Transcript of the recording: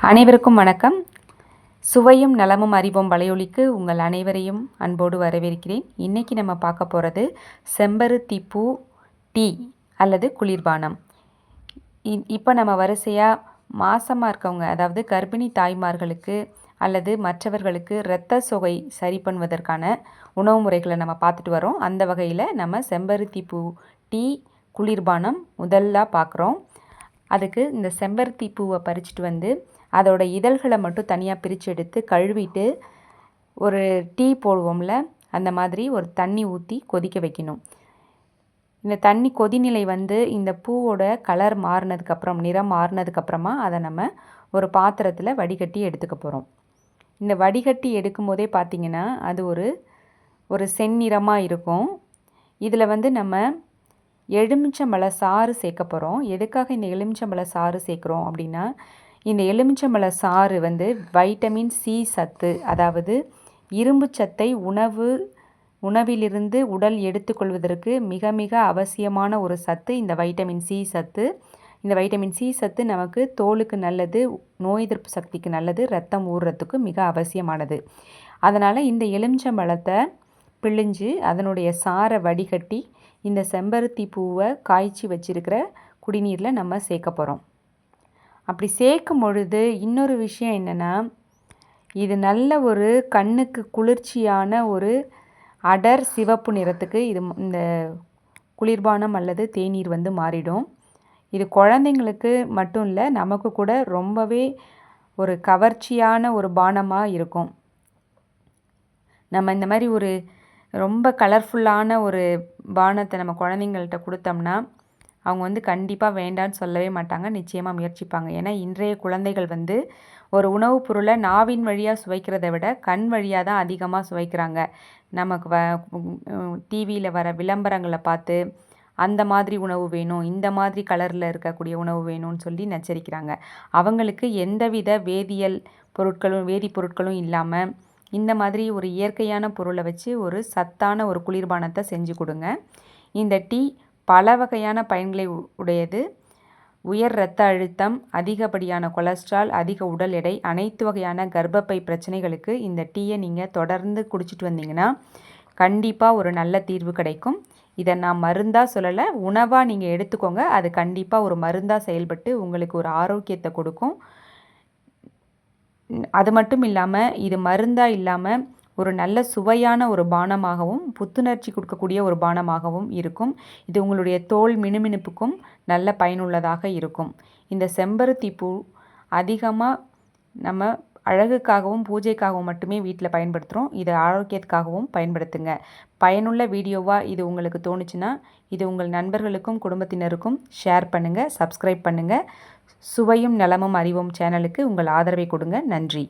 அனைவருக்கும் வணக்கம். சுவையும் நலமும் அறிவோம் வலையொலிக்கு உங்கள் அனைவரையும் அன்போடு வரவேற்கிறேன். இன்றைக்கி நம்ம பார்க்க போகிறது செம்பருத்தி பூ டீ அல்லது குளிர்பானம். இப்போ நம்ம வரிசையாக மாசமாக இருக்கவங்க, அதாவது கர்ப்பிணி தாய்மார்களுக்கு அல்லது மற்றவர்களுக்கு இரத்த சோகை சரி பண்ணுவதற்கான உணவு முறைகளை நம்ம பார்த்துட்டு வரோம். அந்த வகையில் நம்ம செம்பருத்தி பூ டீ குளிர்பானம் முதல்ல பார்க்குறோம். அதுக்கு இந்த செம்பருத்தி பூவை பறிச்சுட்டு வந்து அதோட இதழ்களை மட்டும் தனியாக பிரித்து எடுத்து கழுவிட்டு ஒரு டீ போடுவோம்ல, அந்த மாதிரி ஒரு தண்ணி ஊற்றி கொதிக்க வைக்கணும். இந்த தண்ணி கொதிநிலை வந்து இந்த பூவோட கலர் மாறினதுக்கப்புறம், நிறம் மாறினதுக்கப்புறமா அதை நம்ம ஒரு பாத்திரத்தில் வடிகட்டி எடுத்துக்க போகிறோம். இந்த வடிகட்டி எடுக்கும் போதே பார்த்திங்கன்னா அது ஒரு செந்நிறமாக இருக்கும். இதில் வந்து நம்ம எலுமிச்சம்பழ சாறு சேர்க்க போகிறோம். எதுக்காக இந்த எலுமிச்சம்பழ சாறு சேர்க்குறோம் அப்படின்னா, இந்த எலுமிச்சம்பழ சாறு வந்து வைட்டமின் சி சத்து, அதாவது இரும்பு சத்தை உணவிலிருந்து உடல் எடுத்துக்கொள்வதற்கு மிக மிக அவசியமான ஒரு சத்து இந்த வைட்டமின் சி சத்து. இந்த வைட்டமின் சி சத்து நமக்கு தோலுக்கு நல்லது, நோய் எதிர்ப்பு சக்திக்கு நல்லது, ரத்தம் ஊறுறதுக்கு மிக அவசியமானது. அதனால் இந்த எலுமிச்சம்பழத்தை பிழிஞ்சு அதனுடைய சாறை வடிகட்டி இந்த செம்பருத்தி பூவை காய்ச்சி வச்சிருக்கிற குடிநீரில் நம்ம சேர்க்க போகிறோம். அப்படி சேர்க்கும் பொழுது இன்னொரு விஷயம் என்னென்னா, இது நல்ல ஒரு கண்ணுக்கு குளிர்ச்சியான ஒரு அடர் சிவப்பு நிறத்துக்கு இந்த குளிர்பானம் அல்லது தேநீர் வந்து மாறிடும். இது குழந்தைங்களுக்கு மட்டும் இல்லை, நமக்கு கூட ரொம்பவே ஒரு கவர்ச்சியான ஒரு பானமாக இருக்கும். நம்ம இந்த மாதிரி ஒரு ரொம்ப கலர்ஃபுல்லான ஒரு பானத்தை நம்ம குழந்தைங்கள்ட்ட கொடுத்தோம்னா அவங்க வந்து கண்டிப்பாக வேண்டான்னு சொல்லவே மாட்டாங்க, நிச்சயமாக முயற்சிப்பாங்க. ஏன்னா இன்றைய குழந்தைகள் வந்து ஒரு உணவுப் பொருளை நாவின் வழியாக சுவைக்கிறத விட கண் வழியாக தான் அதிகமாக சுவைக்கிறாங்க. நமக்கு டிவியில் வர விளம்பரங்களை பார்த்து அந்த மாதிரி உணவு வேணும், இந்த மாதிரி கலரில் இருக்கக்கூடிய உணவு வேணும்னு சொல்லி நச்சரிக்கிறாங்க. அவங்களுக்கு எந்தவித வேதிப்பொருட்களும் இல்லாமல் இந்த மாதிரி ஒரு இயற்கையான பொருளை வச்சு ஒரு சத்தான ஒரு குளிர்பானத்தை செஞ்சு கொடுங்க. இந்த டீ பல வகையான பயன்களை உடையது. உயர் இரத்த அழுத்தம், அதிகப்படியான கொலஸ்ட்ரால், அதிக உடல் எடை, அனைத்து வகையான கர்ப்பப்பை பிரச்சனைகளுக்கு இந்த டீயை நீங்கள் தொடர்ந்து குடிச்சிட்டு வந்தீங்கன்னா கண்டிப்பாக ஒரு நல்ல தீர்வு கிடைக்கும். இதை நான் மருந்தாக சொல்லலை, உணவாக நீங்கள் எடுத்துக்கோங்க. அது கண்டிப்பாக ஒரு மருந்தாக செயல்பட்டு உங்களுக்கு ஒரு ஆரோக்கியத்தை கொடுக்கும். அது மட்டும் இல்லாமல் இது மருந்தாக இல்லாமல் ஒரு நல்ல சுவையான ஒரு பானமாகவும் புத்துணர்ச்சி கொடுக்கக்கூடிய ஒரு பானமாகவும் இருக்கும். இது உங்களுடைய தோல் மினுமினுப்புக்கும் நல்ல பயனுள்ளதாக இருக்கும். இந்த செம்பருத்தி பூ அதிகமாக நம்ம அழகுக்காகவும் பூஜைக்காகவும் மட்டுமே வீட்டில் பயன்படுத்துகிறோம். இது ஆரோக்கியத்துக்காகவும் பயன்படுத்துங்க. பயனுள்ள வீடியோவாக இது உங்களுக்கு தோணுச்சுன்னா இது உங்கள் நண்பர்களுக்கும் குடும்பத்தினருக்கும் ஷேர் பண்ணுங்கள், சப்ஸ்கிரைப் பண்ணுங்கள். சுவையும் நலமும் அறிவோம் சேனலுக்கு உங்கள் ஆதரவை கொடுங்க. நன்றி.